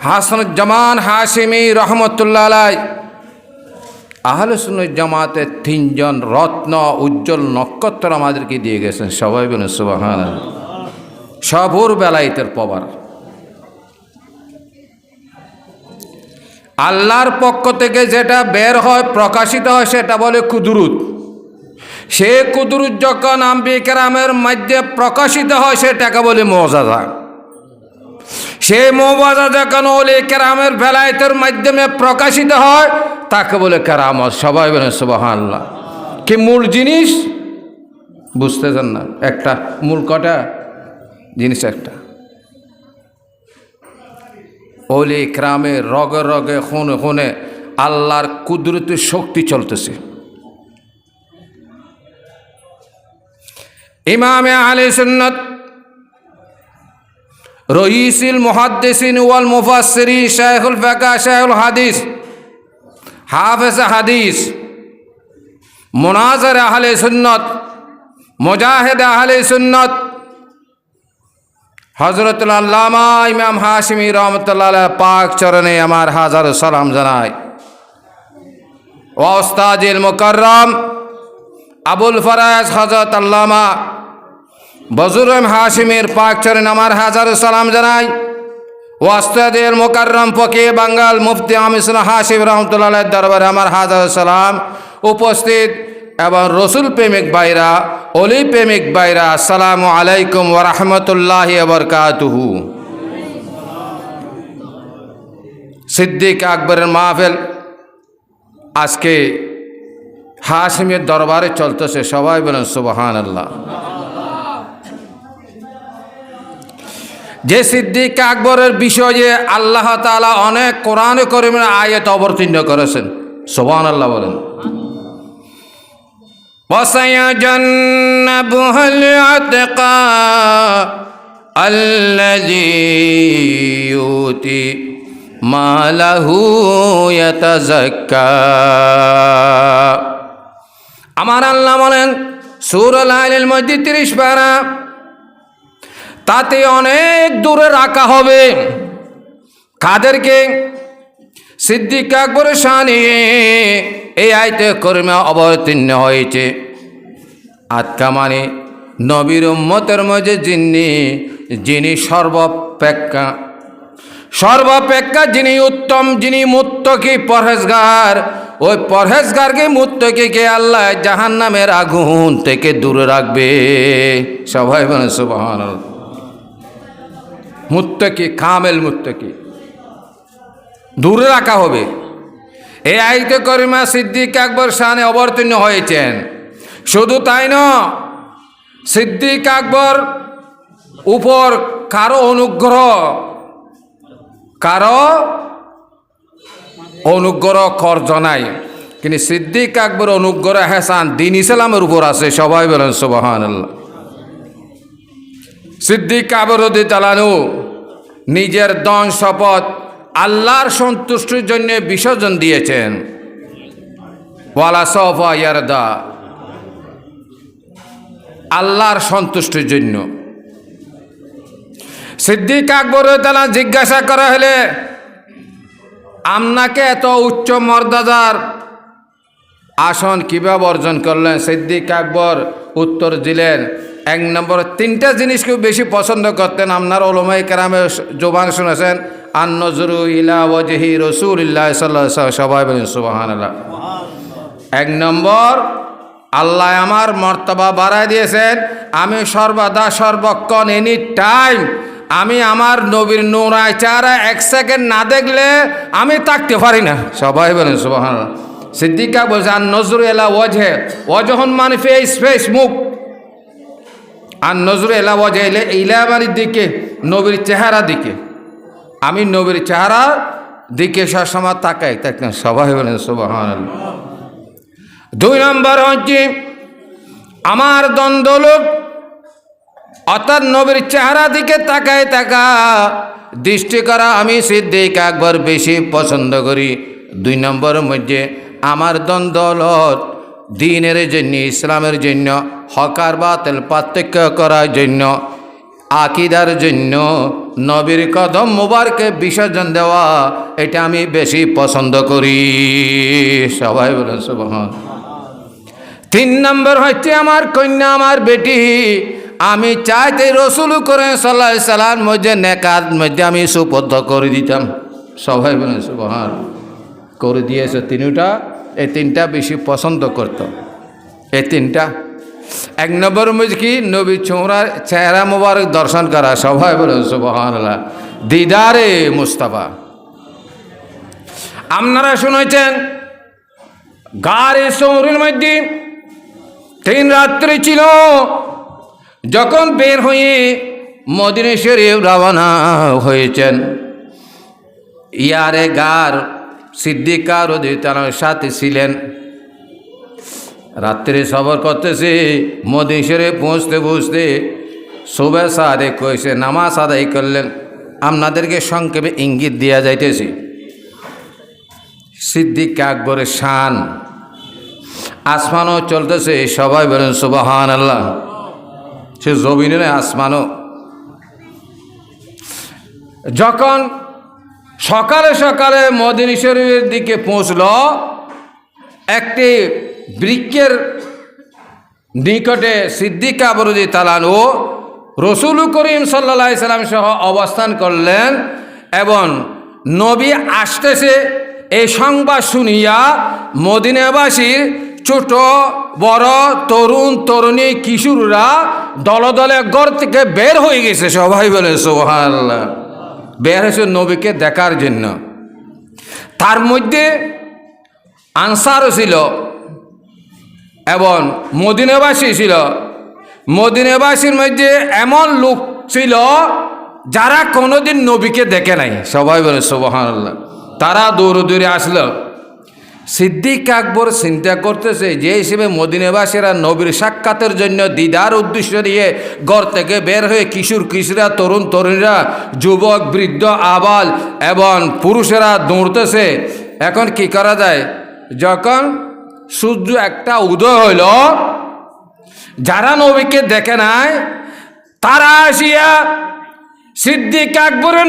হাসানুজ্জামান হাশিমি রহমতুল্লাহ আলাই আহলে সুন্নাত জামাতের তিনজন রত্ন উজ্জ্বল নক্ষত্র আমাদেরকে দিয়ে গেছেন। সবাই বলেন সুবহানাল্লাহ। সবুর বেলায়েতের পাওয়ার আল্লাহর পক্ষ থেকে যেটা বের হয় প্রকাশিত হয় সেটা বলে কুদরত। সে কুদরত যখন আম্বিয়া কেরামের মধ্যে প্রকাশিত হয় সেটাকে বলে মুআজিজা। সেই মুআজিজা যখন ওলি কেরামের বেলায়েতের মাধ্যমে প্রকাশিত হয় তাকে বলে কেরামত। সবাই বলে সুবহানাল্লাহ। কি মূল জিনিস বুঝতেছেন না? একটা মূল কটা জিনিস, একটা ওলি কেরামের রগে রগে খুনে খুনে আল্লাহর কুদরতের শক্তি চলতেছে। ইমামে আহলে সুন্নাত রইসুল মুহাদ্দিসিন ওয়াল মুফাসসিরিন শাইখুল ফিকহ শাইখুল হাদিস হাফেজ হাদিস মুনাজির আহলে সুন্নাত মুজাহিদ আহলে সুন্নাত হযরতুল আল্লামা ইমাম হাশিমি রহমাতুল্লাহ আলাইহি পাক চরণে আমার হাজারো সালাম জানাই। ওয়া উস্তাদুল মুকাররম আবুল ফরাজ হযরত আল্লামা বজরুল হাশিমির পাক চরণে আমার হাজারো সালাম জানাই। ওয়াস্তাদুল মুকাররম ফকিহ বাঙ্গাল মুফতি আমির হাশিম রহমাতুল্লাহ আলাইহির দরবারে আমার হাজারো সালাম। উপস্থিত এবং রসুল প্রেমিক ভাইরা, অলি প্রেমিক ভাইরা, আসসালামু আলাইকুম ওয়া রাহমাতুল্লাহি ওয়া বারাকাতুহু। সিদ্দিক আকবরের মাহফিল আজকে হাশিমের দরবারে চলতেছে। সবাই বলেন সুবহানাল্লাহ। যে সিদ্দিক আকবরের বিষয়ে আল্লাহ তাআলা অনেক কোরআনে কারীমের আয়াত অবতীর্ণ করেছেন। সুবহানাল্লাহ বলেন। وَسَيَجَنَّبُهَا الْأَتْقَى الَّذِي يُؤْتِي مَالَهُ يَتَزَكَّى। আমার আল্লাহ বলেন সূরা লাইলের মধ্যে 30 পারা, তাতে অনেক দূরে রাখা হবে কাদেরকে? সিদ্দিক আকবরের শানে এই আয়াতে কারিমা অবতীর্ণ হয়েছে। আতকা মানে নবীর উম্মতের মধ্যে যিনি সর্বাপেক্ষা যিনি উত্তম, যিনি মুত্তাকি পরহেজগার, ওই পরহেজগারকে মুত্তাকিকে আল্লাহ জাহান্নামের আগুন থেকে দূরে রাখবে। সবাই বলেন সুবহানাল্লাহ। মুত্তাকি, কামেল মুত্তাকি দূরে রাখা হবে। এই আয়াতে কারিমা সিদ্দিক আকবর শানে অবতীর্ণ হয়েছেন। শুধু তাই নয়, সিদ্দিক আকবর উপর কারো অনুগ্রহ কর্জ নাই, কিন্তু সিদ্দিক আকবর অনুগ্রহ হেসান দ্বীন ইসলামের উপর আছে। সবাই বলেন সুবহানাল্লাহ। সিদ্দিক আকবর রাদিয়াল্লাহু তাআলা নিজের ধন সম্পদ আল্লাহর সন্তুষ্টির জন্য বিসর্জন দিয়েছেন। ওয়ালা সাওফা ইয়ারদা, আল্লাহর সন্তুষ্টির জন্য। সিদ্দিক আকবর তাআলা জিজ্ঞাসা করা হলে আপনাকে এত উচ্চ মর্যাদার আসন কিভাবে অর্জন করলেন? সিদ্দিক আকবর উত্তর দিলেন, 1 নম্বর 3টা জিনিস খুব বেশি পছন্দ করতেন। আপনার উলামায়ে কেরামের জবান শুনেছেন, আন-নজরু ইলা ওয়াজহি রাসূলিল্লাহ সাল্লাল্লাহু আলাইহি ওয়াসাল্লাম। সবাই বলেন সুবহানাল্লাহ। 1 নম্বর, আল্লাহ আমার মর্তবা বাড়ায় দিয়েছেন। আমি সর্বদা সর্বক্ষণ এনি টাইম আমি আমার নবীর নূরানি চেহারা 1 সেকেন্ড না দেখলে আমি থাকতে পারি না। সবাই বলেন সুবহানাল্লাহ। সিদ্দিক বলছে আন-নজরু ইলা ওয়াজহি, ওয়াজহুন মানে ফেস মুখ, আন-নজরু ইলা ওয়াজহি ইলা মানে দিকে, নবীর চেহারা দিকে। আমি নবীর চেহারা দিকে সবসময় তাকাই থাকতাম। সবাই বলেন সুবহানাল্লাহ। 2 নম্বর হচ্ছে আমার দ্বন্দ্বলোক, অর্থাৎ নবীর চেহারা দিকে তাকায় দৃষ্টি করা আমি সিদ্দিক আকবর বেশি পছন্দ করি। 2 নম্বরের মধ্যে আমার দ্বন্দ্বলত দ্বীনের জন্য, ইসলামের জন্য, হক আর বাতিল পার্থক্য করার জন্য আকিদার জন্য নবীর কদম মুবারকে বিসর্জন দেওয়া, এটা আমি বেশি পছন্দ করি। সবাই বলেন সুবহান। 3 নম্বর হচ্ছে আমার কন্যা, আমার বেটি, আমি চাইতে রসুল করে সাল্লাল্লাহু আলাইহি সাল্লাম মধ্যে নেকাত মধ্যে আমি সুপদ্ধ করে দিতাম। সবাই বলেন সুবহান। করে দিয়েছে তিনটা, এই 3টা বেশি পছন্দ করত। এই 3টা, 1 নম্বর মধ্যে কি, নবী চৌরার চেহারা মুবারক দর্শন করা। সবাই বলেন সুবহানাল্লাহ। দিদারে মুস্তাফা। আপনারা শুনেছেন গারে সৌরের মধ্যে 3 রাত্রি ছিল, যখন বের হয়ে মদিনা শরীফ রওনা হয়েছেন, ইয়ারে গার সিদ্দিকা রাদিয়াল্লাহু তাআলার সাথে ছিলেন। রাত্রে সফর করতেছে, মদিনা শরীফ পৌঁছতে পৌঁছতে সুবহ সাদে কইছে নামাজ আদায় করলেন। আপনাদেরকে সংক্ষেপে ইঙ্গিত দেওয়া যাইতেছি। সিদ্দিক আকবরের শান, আসমানও চলতেছে। সবাই বলেন সুবহানাল্লাহ। সে জমিনে নয়, আসমানও। যখন সকালে সকালে মদিনা শরীফের দিকে পৌঁছল, একটি বৃক্ষের নিকটে সিদ্দিক আকবর রাদিয়াল্লাহু তাআলা রসুল করিম সাল্লাল্লাহু আলাইহি সাল্লাম সহ অবস্থান করলেন, এবং নবী আসতেছে এই সংবাদ শুনিয়া মদিনাবাসীর ছোট বড় তরুণ তরুণী কিশোররা দলে দলে ঘর থেকে বের হয়ে গেছে। সবাই বলে সুবহানাল্লাহ। বের হয়েছে নবীকে দেখার জন্য। তার মধ্যে আনসারও ছিল এবং মদিনাবাসী ছিল। মদিনাবাসীর মধ্যে এমন লোক ছিল যারা কোনোদিন নবীকে দেখে নাই। সবাই বলে সুবহানাল্লাহ। তারা দৌড়ে দৌড়ে আসলো। সিদ্দিক আকবর চিন্তা করতেছে যে হিসেবে মদিনাবাসীরা নবীর সাক্ষাতের জন্য দিদার উদ্দেশ্য নিয়ে ঘর থেকে বের হয়ে কিশোর কিশোরা তরুণ তরুণীরা যুবক বৃদ্ধ আবাল এবং পুরুষেরা দৌড়তেছে। এখন কি করা যায়? যখন সূর্য একটা উদয় হইল, যারা নবীকে দেখে নাই তারা আসিয়া সিদ্দিক আকবরের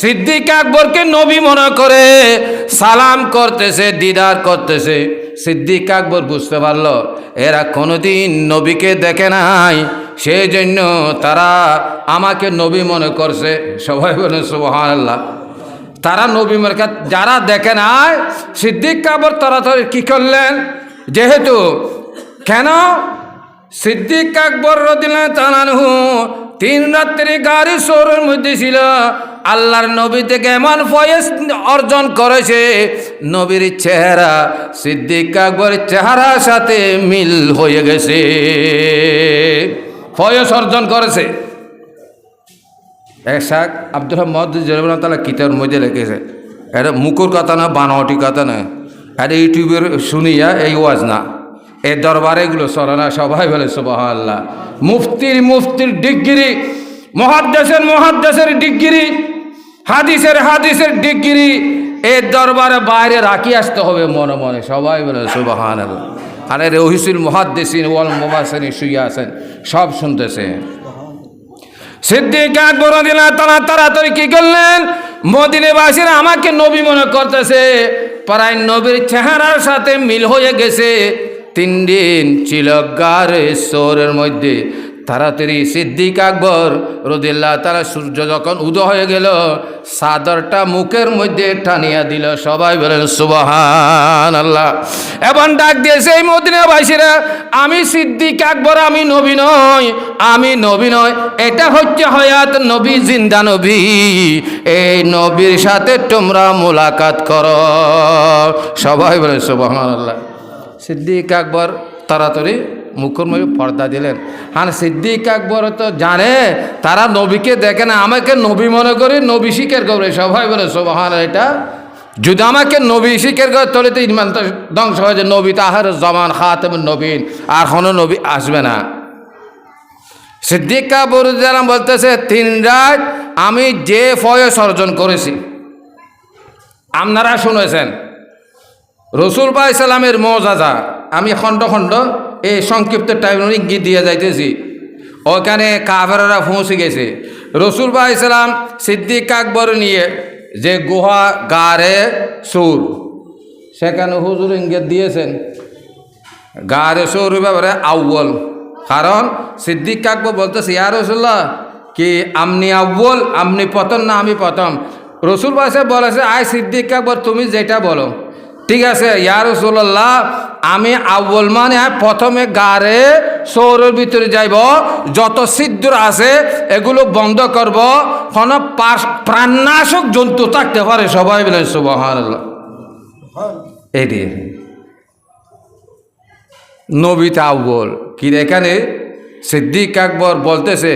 সিদ্দিক আকবরকে নবী মনে করে সালাম করতেছে, দিদার করতেছে। সিদ্দিক আকবর বুঝতে পারল এরা কোনোদিন নবীকে দেখে নাই, সেই জন্য তারা আমাকে নবী মনে করছে। সবাই বলে সুবহানাল্লাহ। তারা নবী মনে, যারা দেখে নাই, সিদ্দিক আকবর তাড়াতাড়ি কি করলেন, যেহেতু কেন সিদ্দিক আকবর রাদিয়াল্লাহু তাআলা আনহু 3 রাত্রি গাড়ি শোরের মধ্যে ছিল, আল্লাহর নবী থেকে এমন ফয়েজ অর্জন করেছে, নবীর চেহারা সিদ্দিক আকবরের চেহারার সাথে মিল হয়ে গেছে, ফয়েজ অর্জন করেছে। শাহ আব্দুর রহমান তাআলা কিতাবের মধ্যে লিখেছে, এটা মুকুর কথা না, বানাওয়াটি কথা না, এটা ইউটিউবের শুনিয়া এই ওয়াজ না, এই দরবারে এগুলো চলে না। সবাই বলে সুবহানাল্লাহ। মুফতির ডিগ্রি, মুহাদ্দিসের ডিগ্রি, হাদিসের ডিগ্রি এই দরবারে বাইরে রাখি আসতে হবে মনে মনে। সবাই বলে সুবহানাল্লাহ। আর রহিসুল মুহাদ্দিসিন ওয়াল মুফাসসিরিন শুয়ে আছেন, সব শুনতেছে। সিদ্দিক আকবর রাদিয়াল্লাহু তাআলা তাড়াতাড়ি কি করলেন, মদিনাবাসীরা আমাকে নবী মনে করতেছে, প্রায় নবীর চেহারার সাথে মিল হয়ে গেছে। 3 দিন ছিল গারে সৌরের মধ্যে। তাড়াতাড়ি সিদ্দিক আকবর রাদিয়াল্লাহু তাআলা সূর্য যখন উদয় হয়ে গেল, চাদরটা মুখের মধ্যে টানিয়া দিল। সবাই বলেন সুবহানাল্লাহ। এবং ডাক দিয়েছে এই মদিনাবাসীরা, আমি সিদ্দিক আকবর, আমি নবী নয়, এটা হচ্ছে হয়াত নবী, জিন্দা নবী। এই নবীর সাথে তোমরা মোলাকাত করো। সবাই বলেন সুবহানাল্লাহ। সিদ্দিক আকবর তাড়াতাড়ি মুখের মধ্যে পর্দা দিলেন। হ্যাঁ, সিদ্দিক আকবর তো জানে তারা নবীকে দেখে না, আমাকে নবী মনে করে নবী স্বীকার করে। সবাই বলে সুবহানাল্লাহ। এটা যদি আমাকে নবী স্বীকার করে তাহলে তো ইমান তো ধ্বংস হয়ে যায়। নবী তাহার জামান খাতামুন নবীন, আর কোনো নবী আসবে না। সিদ্দিক আকবর বলতেছে 3 রাত আমি যে ফয়েজ অর্জন করেছি, আপনারা শুনেছেন রসুল পাক সাল্লামের মুআজিজা। আমি খণ্ড খণ্ড এই সংক্ষিপ্ত টাইম ইঙ্গিত দিয়ে যাইতেছি। ওখানে কাফেররা পৌঁছে গেছে। রসুল ভাই ইসলাম সিদ্দিক আকবর নিয়ে যে গুহা গারে সুর, সেখানে হুজুর ইঙ্গিত দিয়েছেন গারে সুর ব্যাপারে আউ্বল। কারণ সিদ্দিক আকবর বলতেছে, ইয়া রাসূলুল্লাহ কি আপনি আউ্বল, আপনি প্রথম না আমি প্রথম? রসুল ভাই সাহেব বলেছে, আয় সিদ্দিক আকবর তুমি যেটা বলো ঠিক আছে। ইয়া রাসূলুল্লাহ আমি আউ্বল মানে প্রথমে গারে সৌরের ভিতরে যাইব, যত সিদ্ধুর আছে এগুলো বন্ধ করব, কোনো প্রাণনাশক জন্তু থাকতে পারে। সবাই বলেন সুবহানাল্লাহ। এটি নবীতে আউ্বল কি এখানে সিদ্দিক আকবর বলতেছে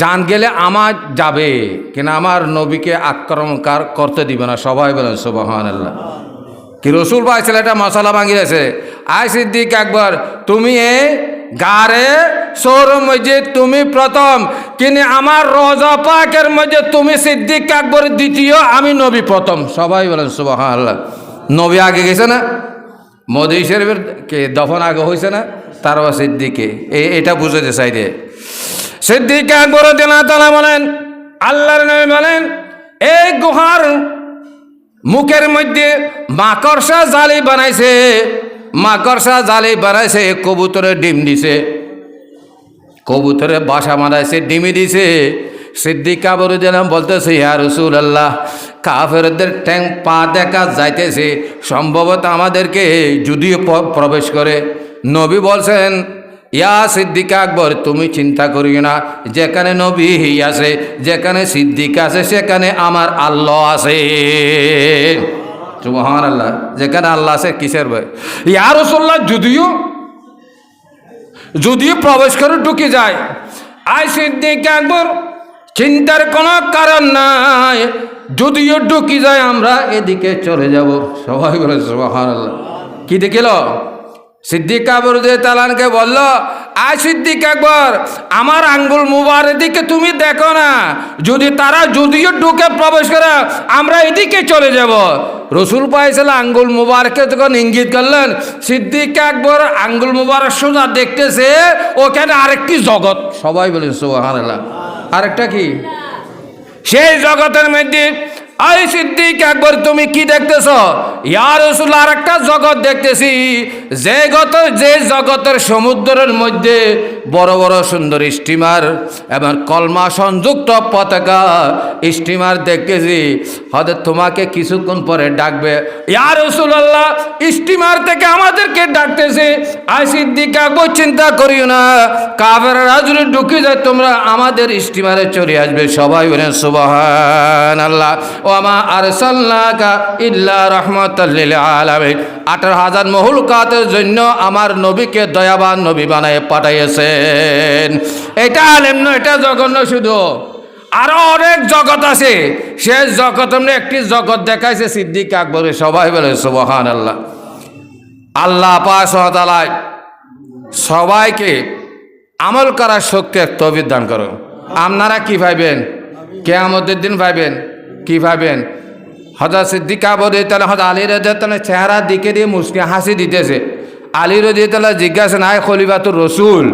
জান গেলে আমার যাবে কিনা, আমার নবীকে আক্রমণ করতে দিবে না। সবাই বলেন সুবহানাল্লাহ। কি রসুল ভাই ছেলেটা মশলা ভাঙিয়েছে, আয় সিদ্দিক আকবর তুমি এ গারে সৌর মসজিদ তুমি প্রথম, কিন্তু আমার রোজা পাকের মধ্যে তুমি সিদ্দিক আকবর দ্বিতীয়, আমি নবী প্রথম। সবাই বলেন সুবহানাল্লাহ। নবী আগে গেছে না, মোদি শরীফের কে দফন আগে হয়েছে না, তারপর সিদ্দিকে এটা বুঝাতে চাইছে। সিদ্দিক আকবর রাদিয়াল্লাহু বলেন, আল্লাহর নবী বলেন এই গুহার মুখের মধ্যে মাকড়সা জালি বানাইছে, মাকড়সা জালি বানাইছে, কবুতরের ডিম দিছে, কবুতরের বাসা বানাইছে, ডিমি দিছে। সিদ্দিক আকবর বলতেছে, ইয়া রাসূলুল্লাহ কাফেরদের ট্যাং পা দেখা যাইতেছে, সম্ভবত আমাদেরকে যদিও প্রবেশ করে। নবী বলছেন, ইয়া সিদ্দিক আকবর তুমি চিন্তা করিও না, যেখানে নবী আছে, যেখানে সিদ্দিক আছে, সেখানে আমার আল্লাহ আছে। সুবহানাল্লাহ। যেখানে আল্লাহ আছে কিসের ভয়? ইয়া রাসূলুল্লাহ যদিও প্রবেশ করে ঢুকে যায়, আয় সিদ্দিক আকবর চিন্তার কোনো কারণ নাই, যদিও ঢুকি যায় আমরা এদিকে চলে যাব। সবাই বলে সুবহানাল্লাহ। কি দেখিল? সিদ্দিক আকবর যে তালানকে বলল, আয় সিদ্দিক আকবর আমার আঙ্গুল মুবারকের দিকে তুমি দেখো না, যদি তারা যদিও ঢুকে প্রবেশ করে আমরা এদিকে চলে যাব। রসুল পাইছিল আঙ্গুল মুবারককে যখন ইঙ্গিত করলেন, সিদ্দিক আকবর আঙ্গুল মুবারক সোজা দেখতেছে ওখানে আরেকটি জগৎ। সবাই বলেন সুবহানাল্লাহ। আরেকটা কি? সেই জগতের মধ্যে আই সিদ্দিক আকবর তুমি কি দেখতেছ? ইয়া রাসূলুল্লাহ আরেকটা জগৎ দেখতেছি, যে জগতের সমুদ্রের মধ্যে বড় বড় সুন্দর স্টিমার এবং কলমা সংযুক্ত পতাকা স্টিমার দেখতেছি, হয়তো তোমাকে কিছুক্ষণ পরে ডাকবে। ইয়া রাসূলুল্লাহ স্টিমার থেকে আমাদেরকে ডাকতেছে। আই সিদ্দিক আকবর চিন্তা করিও না, কাফেররা যদি ঢুকে যায় তোমরা আমাদের স্টিমারে চলে আসবে। সবাই বলেন সুবহানাল্লাহ। ওয়ামা আরসালনাকা ইল্লা রাহমাতাল লিল আলামিন। 18,000 মহলুকাতের জন্য আমার নবীকে দয়াবান নবী বানায় পাঠাইয়েছেন। এটা আলেম নয়, এটা জঘন্য। শুধু আরো অনেক জগৎ আছে, সে জগৎ একটি জগৎ দেখাইছে সিদ্দিক আকবরের। সবাই বলে সুবহানাল্লাহ। আল্লাহ পাক সুবহানাহু ওয়া তাআলা সবাইকে আমল করার শক্তি তৌফিক দান করুন। আপনারা কি ভাবেন? কিয়ামতের দিন ভাবেন কি ভাবেন? হযরত সিদ্দিক আকবর রাদিয়াল্লাহু তাআলা আলী রাদিয়াল্লাহু তাআলা চেহারার দিকে দিয়ে মুস্কি হাসি দিতেছে। আলী রাদিয়াল্লাহু তাআলা জিজ্ঞাসা, আয় খলিফাতুর রাসূল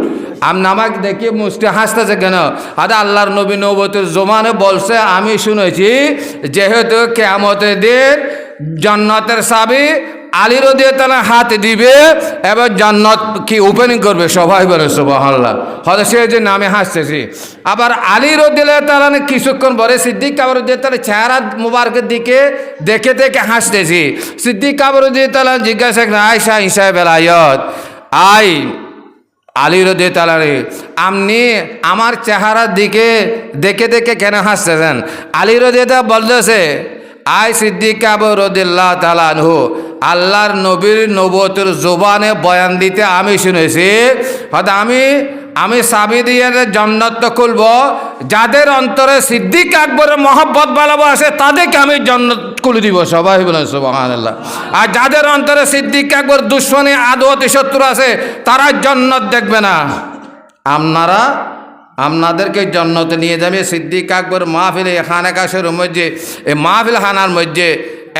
আপনি আমাকে দেখে মুস্কি হাসতেছে কেন? আল্লাহর নবী নবুয়তের জমানে বলছে, আমি শুনেছি যেহেতু কিয়ামতের দিন জান্নাতের চাবি আলী রাদিয়াল্লাহু তাআলা হাতে দিবে এবার জান্নাত কি ওপেনিং করবে। সবাই বলে সুবহানাল্লাহ। হয়তো সে যে নামে হাসতেছি। আবার আলী রাদিয়াল্লাহু তাআলা কিছুক্ষণ পরে সিদ্দিক আকবর রাদিয়াল্লাহু তাআলা চেহারা মুবারকের দিকে দেখে দেখে হাসতেছি। সিদ্দিক আকবর রাদিয়াল্লাহু তাআলা জিজ্ঞাসা করেন, আয়েশা ইসা বেলায়ত আই আলী রাদিয়াল্লাহু তাআলা আপনি আমার চেহারার দিকে দেখে দেখে কেন হাসতেছেন? আলী রাদিয়াল্লাহু তাআলা বলতেছে, আয় সিদ্দিক আকবর রাদিয়াল্লাহু তাআলা আনহু আল্লাহর নবীর নবুয়তের জবানে বয়ান দিতে আমি শুনেছি, হয়তো আমি চাবি দিয়ে জান্নাত খুলব, যাদের অন্তরে সিদ্দিক আকবরের মহব্বত ভালোবাসে তাদেরকে আমি জান্নাত খুলে দিব। সবাই বলেন সুবহানাল্লাহ। আর যাদের অন্তরে সিদ্দিক আকবর দুশ্মনী আদওয়াতি শত্রু আছে তারা জান্নাত দেখবে না। আপনাদেরকে জান্নাতে নিয়ে যাবে সিদ্দিক আকবর মাহফিলে খানে কাশের মধ্যে, এই মাহফিল খানার মধ্যে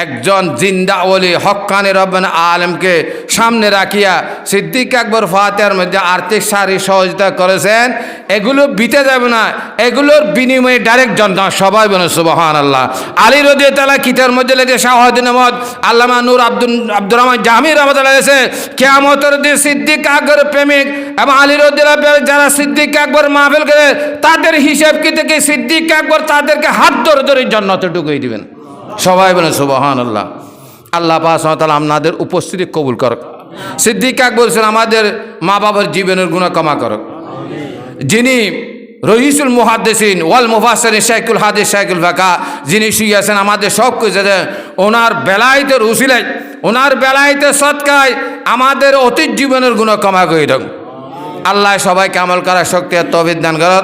একজন জিন্দা ওলি হক্কানি রব্বানা আলেমকে সামনে রাখিয়া সিদ্দিক আকবর ফাতেহার মধ্যে আর্থিক সারি সহযোগিতা করেছেন। এগুলো বিতে যাবে না, এগুলোর বিনিময়ে ডাইরেক্ট জান্নাত। সবাই বলে সুবহানাল্লাহ। আলী রাদিয়াল্লাহু তাআলা কিতাবের মধ্যে লেখে শাহাদাতুন আহমদ আল্লামা নূর আব্দুর রহমান জামি রাহমাতুল্লাহ আলাইহি কিয়ামতের দিন সিদ্দিক আকবর প্রেমিক এবং আলী রাদিয়াল্লাহু যারা সিদ্দিক আকবর মাহফিল করে তাদের হিসাব কি থেকে সিদ্দিক আকবর তাদেরকে হাত ধরে ধরে জান্নাতে ঢুকিয়ে দিবেন। সবাই বলেন সুবহানাল্লাহ। আল্লাহ পাক সুবহানাহু ওয়া তাআলা আপনাদের উপস্থিতি কবুল করুক। সিদ্দিক আকবর ছিলেন আমাদের মা বাবার জীবনের গুনাহ ক্ষমা করুক। যিনি রইসুল মুহাদ্দিসিন ওয়াল মুফাসসিরিন শাইখুল হাদিস শাইখুল ফাকা, যিনি শুইয়াছেন আমাদের সব কিছু, ওনার বেলায়েতের উসিলায়, ওনার বেলায়েতের সদকায় আমাদের অতীত জীবনের গুনাহ ক্ষমা করে দেন। আল্লাহ সবাইকে আমল করার শক্তি আর তৌফিক দান করুন।